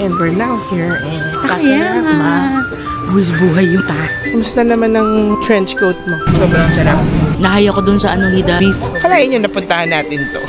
and we're now here in Takayama. Buwis buhay yung ta. Kumusta naman ang trench coat mo? Sobrang sarap. Nahay ako dun sa Hida beef. Kalahin nyo napuntahan natin to.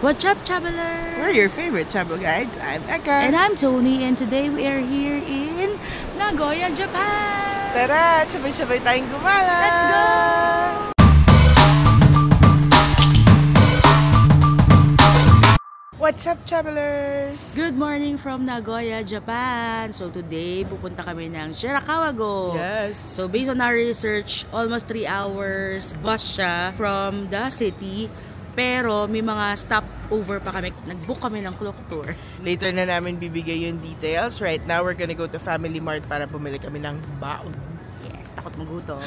What's up, travelers? We're your favorite travel guides. I'm Eka. And I'm Tony, and today we are here in Nagoya, Japan. Tara, sabay-sabay tayong gumala. Let's go! What's up, travelers? Good morning from Nagoya, Japan. So today, pupunta kami ng Shirakawa-go. Yes. So based on our research, almost 3 hours bus siya from the city. Pero may mga stopover pa kami. Nag-book kami ng clock tour. Later na namin bibigay yung details. Right now, we're gonna go to Family Mart para bumili kami ng baon. Yes, takot magutom.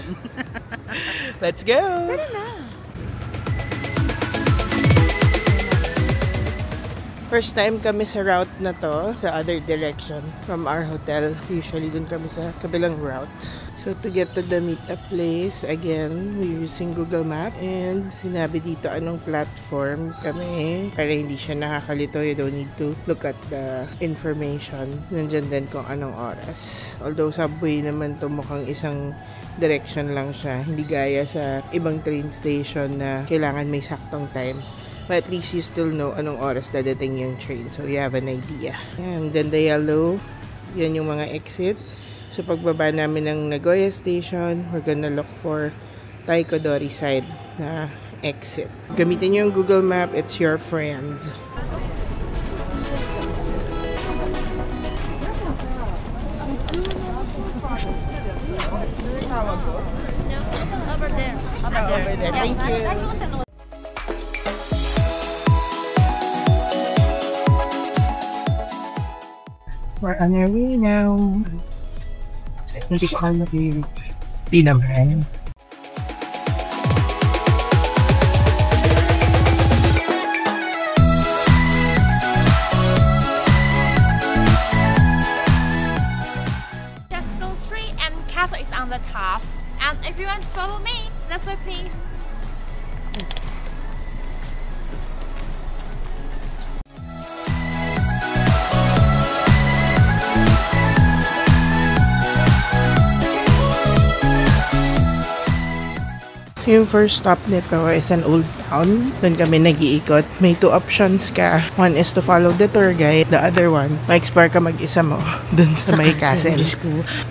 Let's go! Tara na! First time kami sa route na to, sa other direction from our hotel. Usually dun kami sa kabilang route. So to get to the meetup place, again, we're using Google Map and sinabi dito anong platform kami para hindi siya nakakalito. You don't need to look at the information. Nandyan din kung anong oras. Although subway naman to, mukhang isang direction lang siya. Hindi gaya sa ibang train station na kailangan may saktong time. But at least you still know anong oras dadating yung train. So you have an idea. And then the yellow, yan yung mga exit. So pagbaba namin ng Nagoya Station, we're gonna look for Taikodori side na exit. Gamitin nyo yung Google Map, it's your friend. Over there. Over there. Thank you. We're on our way now. Hindi ko alam di naman. Just go straight and castle is on the top. And if you want to follow me, that's why please. Yung first stop nito is an old town. Doon kami nag-iikot. May 2 options ka. One is to follow the tour guide. The other one, ma-explore ka mag-isa mo doon sa may castle.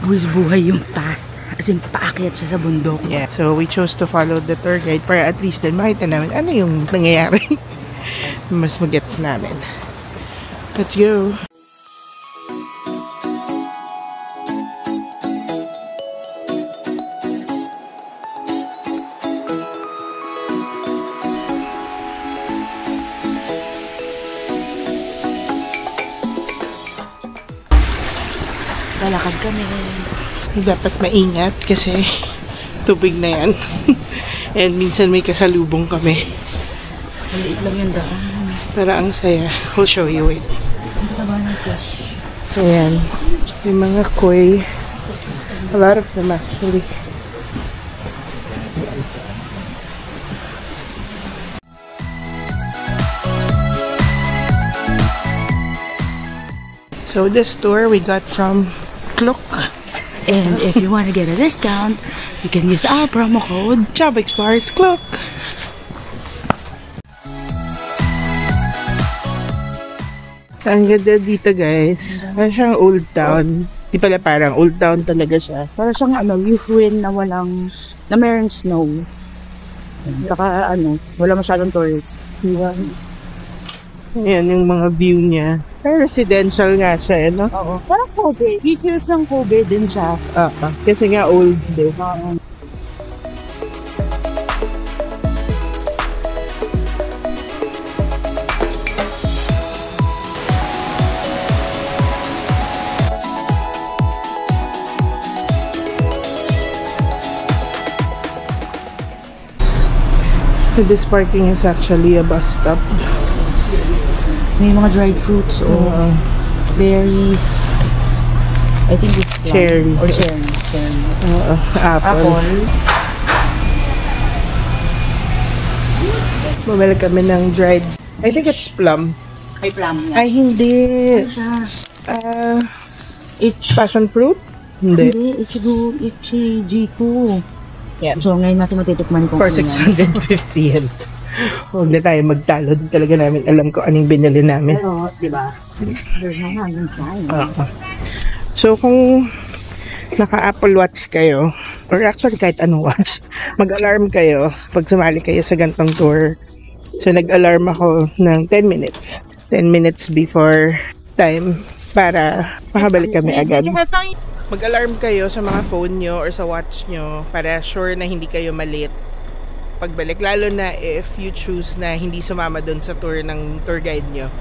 Buwis buhay yung ta. As in, paakyat siya sa bundok. Yeah. So, we chose to follow the tour guide para at least din makita namin ano yung nangyayari. Mas mag-gets namin. Let's go! Lalakad kami. Dapat maingat kasi tubig na yan. And minsan may kasalubong kami. Maliit lang yung daan. Pero ang saya. I'll show you it. Ang taba ng fish. Ayan. Yung mga koi. A lot of them actually. So this tour we got from Klook. And if you want to get a discount, you can use our promo code Job Explorers Klook. Ang ganda dito guys. Parang siyang old town. Di pala parang old town talaga siya. para siyang youth win na walang, na mayroong snow. Saka wala masyadong tourists. Ayan yung mga view niya. Pero residential nga siya, no? Oo. Parang Kobe. Details ng Kobe din siya. Kasi nga old din. So this parking is actually a bus stop. May mga dried fruits o berries. I think it's plum. Cherry. Or cherry. Apple. Bumili kami ng dried. I think it's plum. Ay, plum yan. Ay, hindi. Ano siya? Passion fruit? Hindi. Ichijiku. Yan. So, ngayon natin matitikman ko. For 650 yan. Huwag na tayo magtalo. Di talaga namin alam ko anong binili namin. Pero, di ba? So, kung naka-Apple Watch kayo, or actually kahit anong watch, mag-alarm kayo pag sumali kayo sa gantong tour. So, nag-alarm ako ng 10 minutes. 10 minutes before time para makabalik kami agad. Mag-alarm kayo sa mga phone nyo or sa watch nyo para sure na hindi kayo malit pagbalik. Lalo na if you choose na hindi sumama dun sa tour ng tour guide nyo.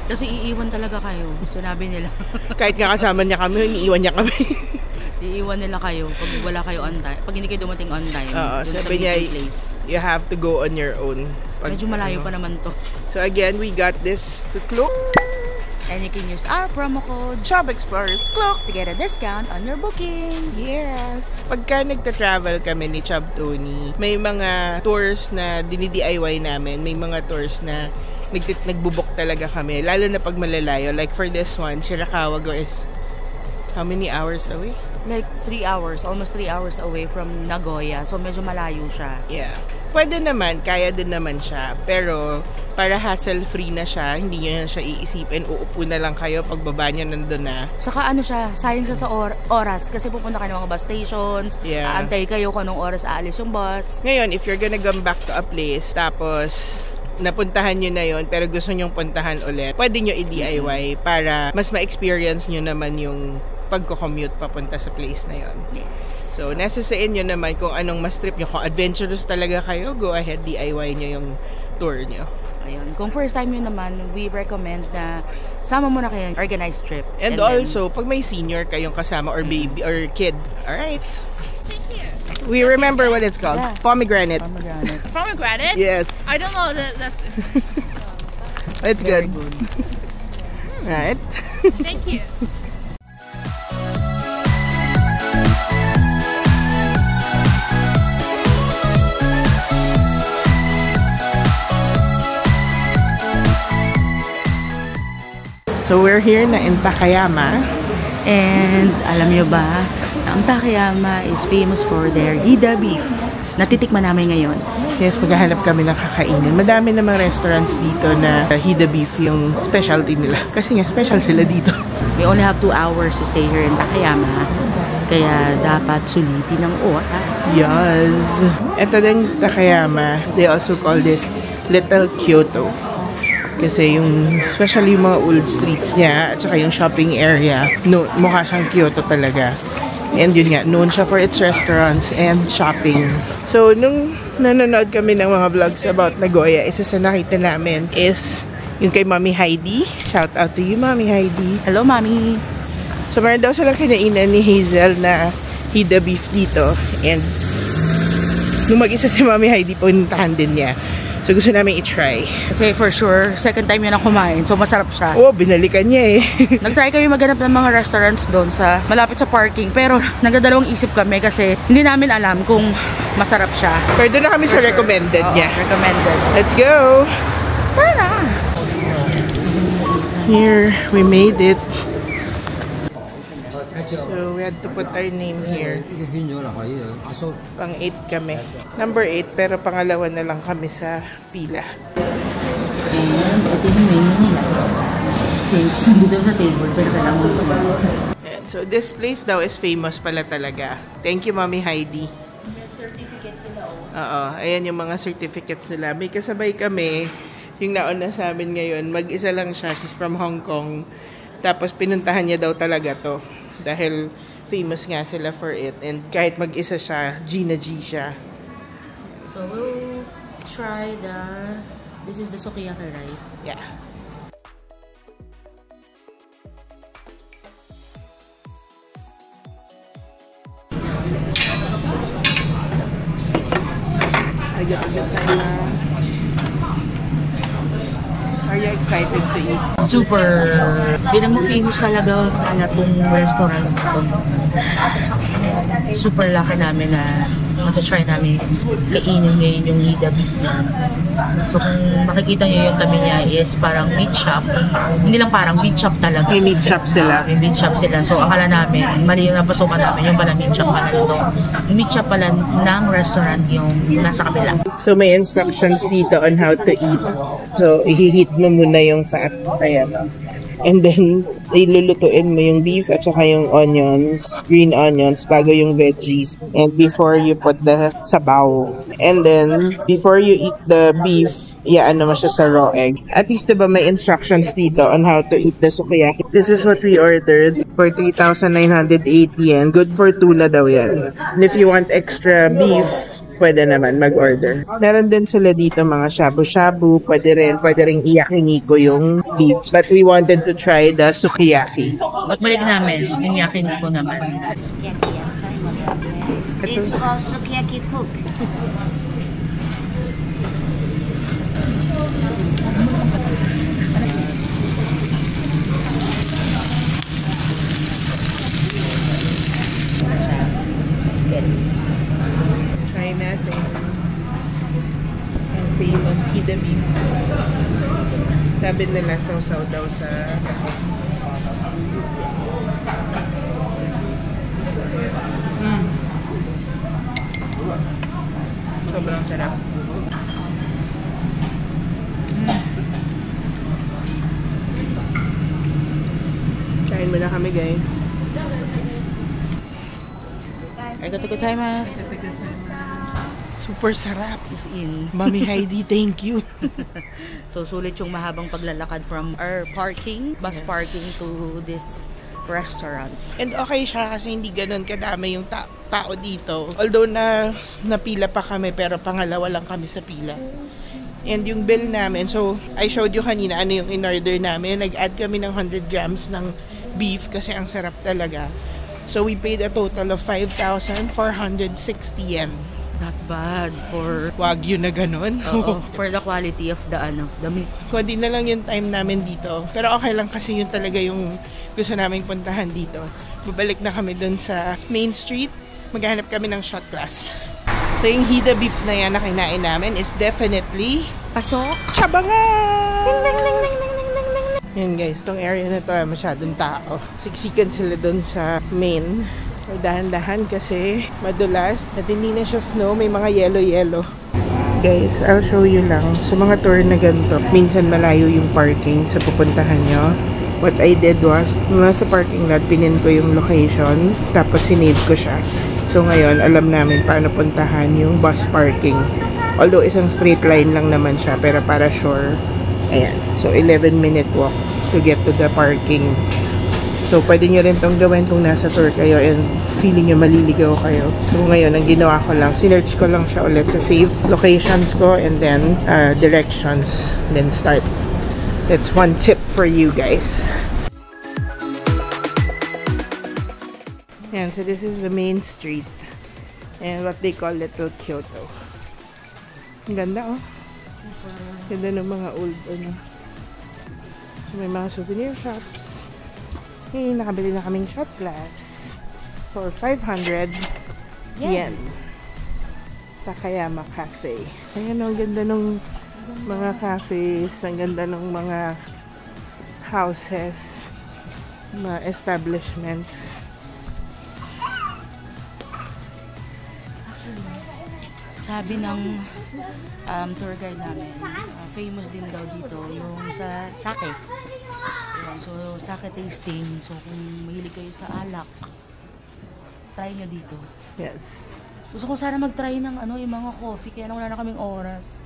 Kasi iiwan talaga kayo. Sinabi nila. Kahit nga kasama niya kami, iniiwan niya kami. Iiwan nila kayo pag wala kayo on time. Pag hindi kayo dumating on time. Oo, sabi niya, you have to go on your own. Medyo malayo pa naman to. So again, we got this cloak. And you can use our promo code Job Explorers Cloak to get a discount on your bookings. Yes. Pagka nagta-travel kami ni Chub Tony, may mga tours na dini-DIY namin. May mga tours na nagbubuk talaga kami. Lalo na pag malalayo. Like for this one, Shirakawago is how many hours away? Like 3 hours. Almost 3 hours away from Nagoya. So medyo malayo siya. Yeah. Pwede naman, kaya din naman siya. Pero para hassle-free na siya, hindi nyo na siya iisipin. Uupo na lang kayo pagbaba nyo nandun na. Saka ano siya, sayang siya sa oras. Kasi pupunta kayo ng mga bus stations. Yeah. Aantay kayo kung anong oras aalis yung bus. Ngayon, if you're gonna come back to a place, tapos napuntahan nyo na yon pero gusto nyong puntahan ulit, pwede nyo i-DIY para mas ma-experience nyo naman yung pagko-commute papunta sa place na yon. Yes. So, nasa sa inyo naman kung anong mas trip nyo. Kung adventurous talaga kayo, go ahead, DIY nyo yung tour nyo. Ayun. Kung first time yun naman, we recommend na sama mo na kayo organized trip. And also, pag may senior kayong kasama or baby or kid, alright. Thank you. We remember what it's called. Yeah. Pomegranate. Pomegranate? Yes. I don't know. That's It's good. Right. Thank you. So we're here na in Takayama. And alam nyo ba, ang Takayama is famous for their Hida beef. Natitikman namin ngayon. Yes, maghahanap kami ng kakainin. Madami namang restaurants dito na Hida beef yung specialty nila. Kasi nga special sila dito. We only have 2 hours to stay here in Takayama. Kaya dapat sulitin ng oras. Yes. Ito din Takayama. They also call this Little Kyoto. Kasi yung, especially yung mga old streets niya at saka yung shopping area, no, mukha siyang Kyoto talaga. And yun nga, known siya for its restaurants and shopping. So, nung nanonood kami ng mga vlogs about Nagoya, isa sa nakita namin is yung kay Mami Heidi. Shout out to you, Mami Heidi. Hello, Mami! So, meron daw silang kinainan ni Hazel na Hida beef dito. And nung mag-isa si Mami Heidi, puntahan din niya. So, gusto namin i-try. Kasi for sure, second time yun ang kumain. So, masarap siya. Oo, binalikan niya eh. Nag-try kami maghanap ng mga restaurants doon sa malapit sa parking. Pero, nagdadalawang isip kami kasi hindi namin alam kung masarap siya. Pero doon na kami sa recommended niya. Recommended. Let's go! Tara! Here, we made it. So, we had to put our name here. Pang 8 kami. Number 8, pero pangalawa na lang kami sa pila. And ito yung menu nila. Since dito sa table, pero kailangan mo ito. So, this place daw is famous pala talaga. Thank you, Mami Heidi. May certificate sila. Oo, ayan yung mga certificates nila. May kasabay kami, yung nauna sa amin ngayon, mag-isa lang siya. She's from Hong Kong. Tapos, pinuntahan niya daw talaga to. Dahil famous nga sila for it. And kahit mag-isa siya, G na G siya. So, we'll try this is the sukiyaki, right? Yeah. Are you excited to eat? Super. Bilang famous talaga na itong restaurant. Super laki namin na matatry namin kainin ngayon yung Hida beef na. So kung makikita nyo yung tabi niya is parang meat shop. Hindi lang parang meat shop talaga. May meat shop sila. May meat shop sila. So akala namin, mali yung napasukan namin, yung pala meat shop pala nito. Yung meat shop pala ng restaurant yung nasa kabila. So may instructions dito on how to eat. So i-heat mo muna yung fat. Ayan. And then, ilulutuin mo yung beef at saka yung onions, green onions, bago yung veggies. And before you put the sabaw. And then, before you eat the beef, ano mo siya sa raw egg. At least diba may instructions dito on how to eat the sukiyaki. This is what we ordered for 3,980 yen. Good for tuna daw yan. And if you want extra beef, pwede naman mag-order. Meron din sila dito mga shabu-shabu. Pwede rin yakiniko yung beef. But we wanted to try the sukiyaki. Magbalik namin, yung yakiniko naman. It's called sukiyaki cook. Try natin ang famous Hida beef. Sabi nila sausaw daw sa sobrang sarap. Kain muna kami, guys. Super sarap. Is in. Mami Heidi, thank you. So sulit yung mahabang paglalakad from our parking, bus parking to this restaurant. And okay siya kasi hindi ganun kadami yung tao dito. Although napila pa kami pero pangalawa lang kami sa pila. And yung bill namin, so I showed you kanina ano yung in-order namin. Nag-add kami ng 100 grams ng beef kasi ang sarap talaga. So we paid a total of 5,460 yen. Not bad for Wagyu na ganun. for the quality of the meat. Kundi na lang yung time namin dito. Pero okay lang kasi yun talaga yung gusto namin puntahan dito. Babalik na kami dun sa Main Street. Maghanap kami ng shot glass. So yung Hida beef na yan na kinain namin is definitely Pasok! Chabangan! Ding, ding, ding, ding, ding, ding, ding, ding. Yan guys, tong area na to masyadong tao. Siksikan sila dun sa main. So, dahan-dahan kasi madulas at hindi na siya snow, may mga yellow-yellow. Guys, I'll show you lang. Sa mga tour na ganito, minsan malayo yung parking sa pupuntahan nyo. What I did was, mula sa parking lot, pinin ko yung location, tapos sinave ko siya. So ngayon, alam namin paano puntahan yung bus parking. Although isang straight line lang naman siya, pero para sure, ayan. So 11-minute walk to get to the parking. So, pwede nyo rin itong gawin kung nasa tour kayo and feeling nyo maliligaw kayo. So, ngayon, ang ginawa ko lang, sinerch ko lang siya ulit sa save locations ko and then directions, then start. That's one tip for you guys. Yan, so this is the main street and what they call Little Kyoto. Ang ganda, oh. Ganda ng mga old, So, may mga souvenir shops. Okay, nakabili na kaming shot glass for 500 yen. Takayama Cafe. Ayan, ang ganda ng mga cafes, ang ganda ng mga houses, mga establishments. Sabi ng tour guide namin, famous din daw dito yung sa sake. So, sake tasting. So, kung mahilig kayo sa alak, try nyo dito. Yes. Gusto ko sana mag-try ng yung mga coffee, kaya wala na kaming oras.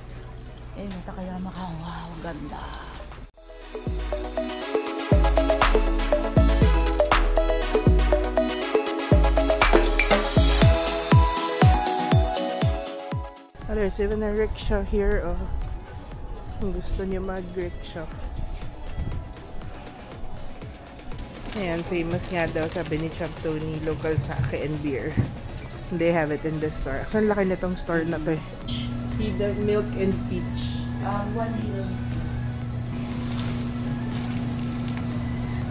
Takayama ka. Wow, ganda. There's even a rickshaw here. Oh, kung gusto niyo mag-rickshaw. Ayan, famous nga daw sabi ni Chef Tony, local sake and beer. They have it in the store. Ang laki nitong store na to eh. Hida milk and peach. 1 liter.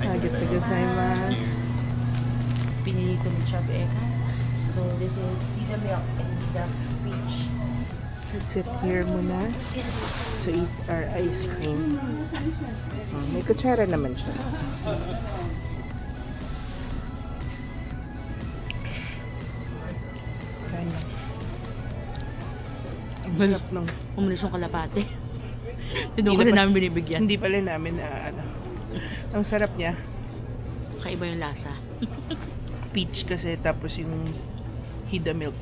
Arigatou. Pinili ito ni Chub Eka. So, this is Hida milk and Hida peach. Let's sit here muna to eat our ice cream. May kutsara naman siya. Kaya. Ang sarap nung... Umalis yung kalapate. Hindi kasi namin binibigyan. Hindi pala namin ang sarap niya. Kaiba yung lasa. Peach kasi tapos yung Hida milk.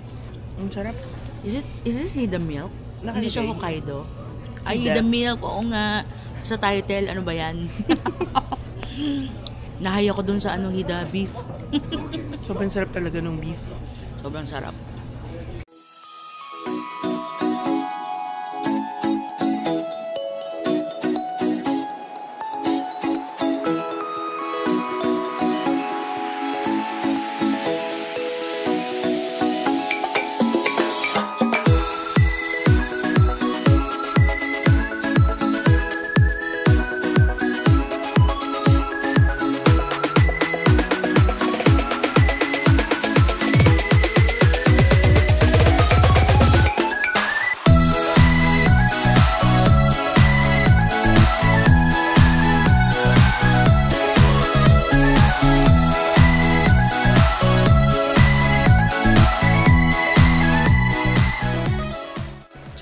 Ang sarap. Is this Hida milk? Hindi siya Hokkaido. Ay, Hida. Hida milk. Oo nga. Sa title, ano ba yan? Nahay ako dun sa Hida beef. Sobrang sarap talaga ng beef. Sobrang sarap.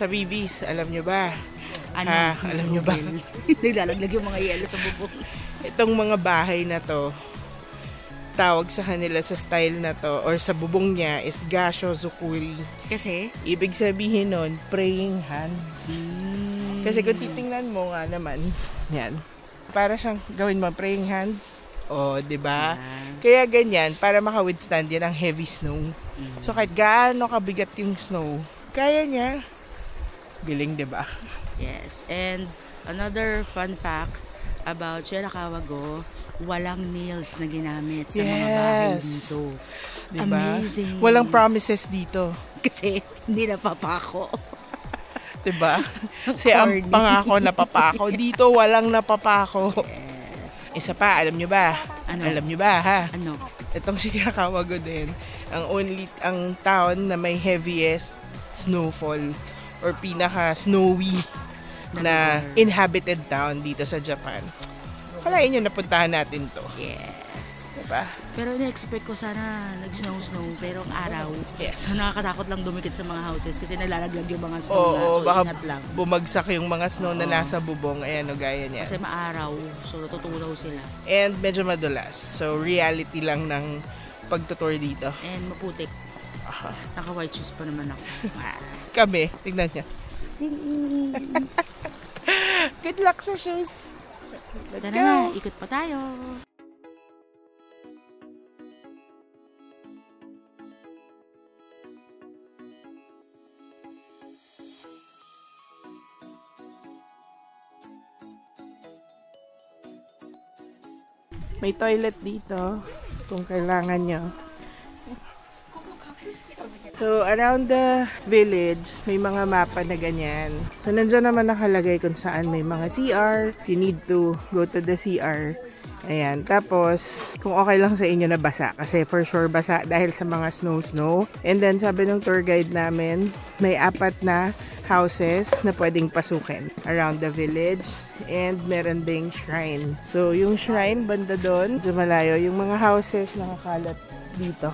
Sa Bibis, alam nyo ba? Alam nyo ba? Naglalaglag yung mga yelo sa bubong. Itong mga bahay na to, tawag sa kanila sa style na to or sa bubong niya is Gasho Zukuri. Kasi? Ibig sabihin nun, praying hands. Kasi kung titingnan mo nga naman, yan. Para siyang gawin mo praying hands. O, di ba? Kaya ganyan, para maka-withstand yan ang heavy snow. So kahit gaano kabigat yung snow, kaya niya. Galing, di ba? Yes. And another fun fact about Sierra Kawago, walang nails na ginamit sa mga bahay dito. Diba? Amazing. Walang promises dito. Kasi hindi napapako. Diba? Kasi ang pangako napapako. Dito walang napapako. Yes. Isa pa, alam nyo ba? Ano? Alam nyo ba, ha? Ano? Itong Sierra Kawago din, ang town na may heaviest snowfall or pinaka-snowy na inhabited town dito sa Japan. Kalain nyo napuntahan natin to. Yes. Diba? Pero na-expect ko sana nag-snow, pero ang araw. Yes. So nakakatakot lang dumikit sa mga houses kasi nalalaglag yung mga snow Oo, na. So baka ingat lang. bumagsak yung mga snow na nasa bubong. Ayan o, gaya niya. Kasi maaraw. So natutulaw sila. And medyo madulas. So reality lang ng pagtutour dito. And maputik. Naka-white shoes pa naman ako. Kami, tignan niya. Good luck sa shoes. Let's Tara go. na, ikot pa tayo. May toilet dito kung kailangan nyo. So, around the village, may mga mapa na ganyan. So, nandiyan naman nakalagay kung saan may mga CR. You need to go to the CR. Ayan. Tapos, kung okay lang sa inyo na basa. Kasi for sure basa dahil sa mga snow. And then, sabi ng tour guide namin, may 4 na houses na pwedeng pasukin around the village. And meron ding shrine. So, yung shrine, banda doon, medyo malayo. Yung mga houses, nakakalat dito.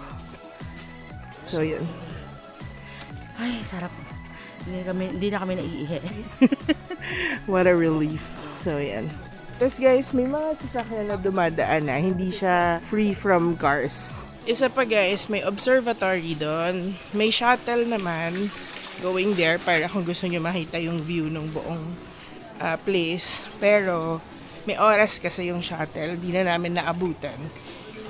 So, yun. Ay, sarap. Hindi na kami naiihi. What a relief. So, yan. Tapos guys, may mga sasakyan na dumadaan na. Hindi siya free from cars. Isa pa guys, may observatory doon. May shuttle naman going there para kung gusto nyo makita yung view ng buong place. Pero, may oras kasi yung shuttle. Di na namin naabutan.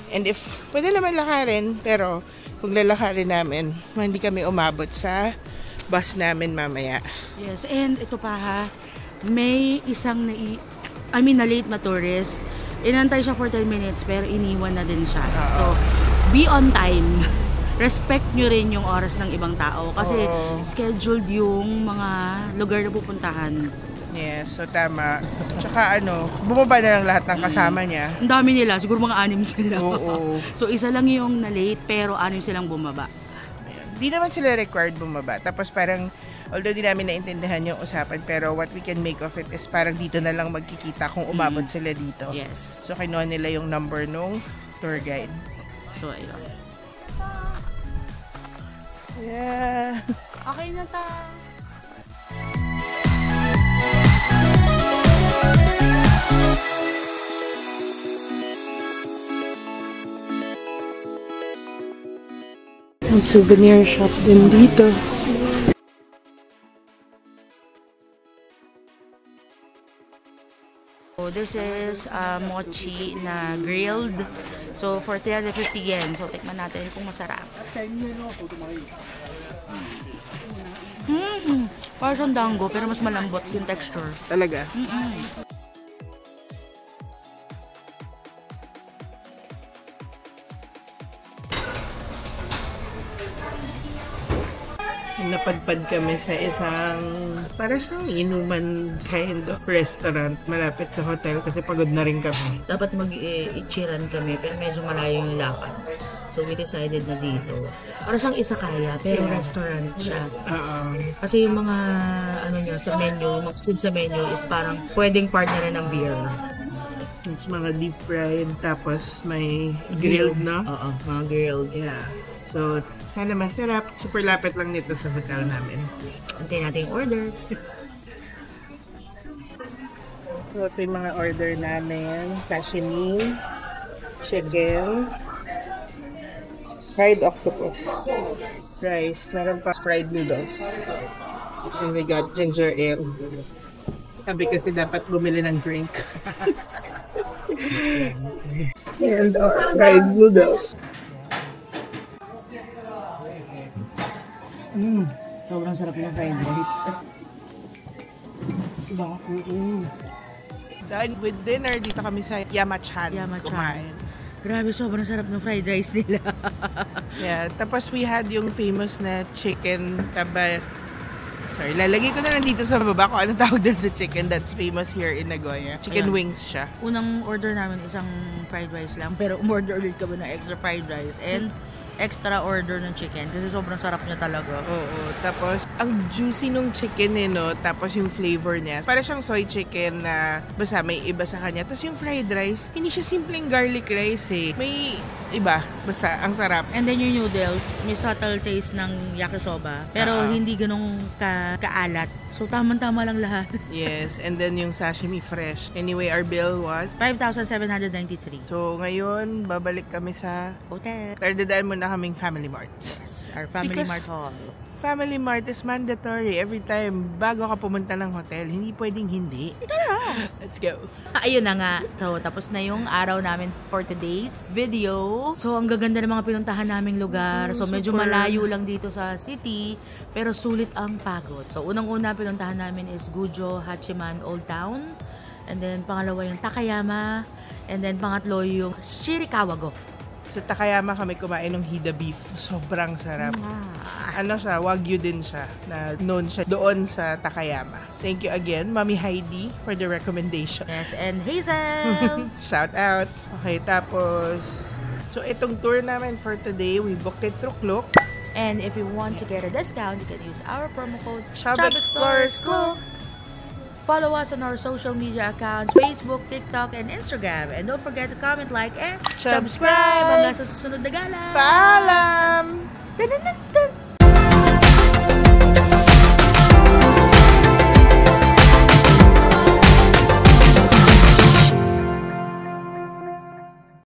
And if, pwede naman lakarin, pero kung lalakarin namin, hindi kami umabot sa bus namin mamaya. Yes, and ito pa ha, may isang na late na tourist. Inantay siya for 10 minutes pero iniwan na din siya. So, be on time respect nyo rin yung oras ng ibang tao. Kasi scheduled yung mga lugar na pupuntahan. Yes, so tama. Tsaka bumaba na lang lahat ng kasama niya. Ang dami nila, siguro mga 6 sila. Oo. So isa lang yung na-late, pero 6 silang bumaba. Di naman sila required bumaba. Tapos parang, although di namin naintindihan yung usapan, pero what we can make of it is parang dito na lang magkikita kung umabot sila dito. Yes. So kinuha nila yung number nung tour guide. So ayun. Yeah. Okay na ta. Ang souvenir shop din dito. So this is mochi na grilled. So for 350 yen. So tikman natin kung masarap. Parang siyang dango pero mas malambot yung texture. Talaga? Napadpad kami sa isang para siyang inuman kind of restaurant malapit sa hotel kasi pagod na rin kami. Dapat mag-ichiran kami pero medyo malayo yung lakad. So we decided na dito. Para siyang izakaya pero restaurant siya. Kasi yung mga niya sa menu, yung mga food sa menu is parang pwedeng partner ng beer. It's mga deep fried tapos may grilled na. Oo, mga grilled. Yeah. So sana masarap. Super lapit lang nito sa hotel namin. Antayin natin yung order. So ito yung mga order namin. Sashimi, chicken, fried octopus, rice, meron pa fried noodles. And we got ginger ale. Sabi kasi dapat bumili ng drink. And fried noodles. Sobrang sarap ng fried rice. Dahil with dinner, dito kami sa Yamachan. Kumain. Grabe, sobrang sarap ng fried rice nila. Yeah, tapos we had yung famous na chicken taba. Sorry, lalagay ko na lang dito sa baba kung ano tawag din sa chicken that's famous here in Nagoya. Chicken wings siya. Unang order namin isang fried rice lang, pero umorder ulit kami ng extra fried rice and extra order ng chicken kasi sobrang sarap niya talaga. Oo, tapos ang juicy nung chicken no, tapos yung flavor niya. Para siyang soy chicken na basta may iba sa kanya. Tapos yung fried rice, hindi siya simpleng garlic rice May iba, basta ang sarap. And then yung noodles, may subtle taste ng yakisoba, pero hindi ganun kaalat. So tamang-tama lang lahat. Yes, and then yung sashimi fresh. Anyway, our bill was 5,793. So ngayon, babalik kami sa hotel. Pero dadaan muna kaming Family Mart. Our Family Mart haul. Family Mart is mandatory every time bago ka pumunta ng hotel. Hindi pwedeng hindi. Tara! Let's go! Ayun na nga. So, tapos na yung araw namin for today's video. So, ang gaganda ng mga pinuntahan naming lugar. So, medyo malayo lang dito sa city. Pero sulit ang pagod. So, unang-una pinuntahan namin is Gujo, Hachiman, Old Town. And then, pangalawa yung Takayama. And then, pangatlo yung Shirikawa-go. Sa Takayama kami kumain ng Hida beef. Sobrang sarap. Ano siya, Wagyu din siya. Na known siya doon sa Takayama. Thank you again, Mami Heidi, for the recommendation. Yes, and Hazel! Shout out. Okay, tapos... So, itong tour namin for today, we booked it through Klook. And if you want to get a discount, you can use our promo code Chub Explorers Klook. Follow us on our social media accounts, Facebook, TikTok, and Instagram. And don't forget to comment, like, and subscribe. Hanggang sa susunod na gala. Paalam!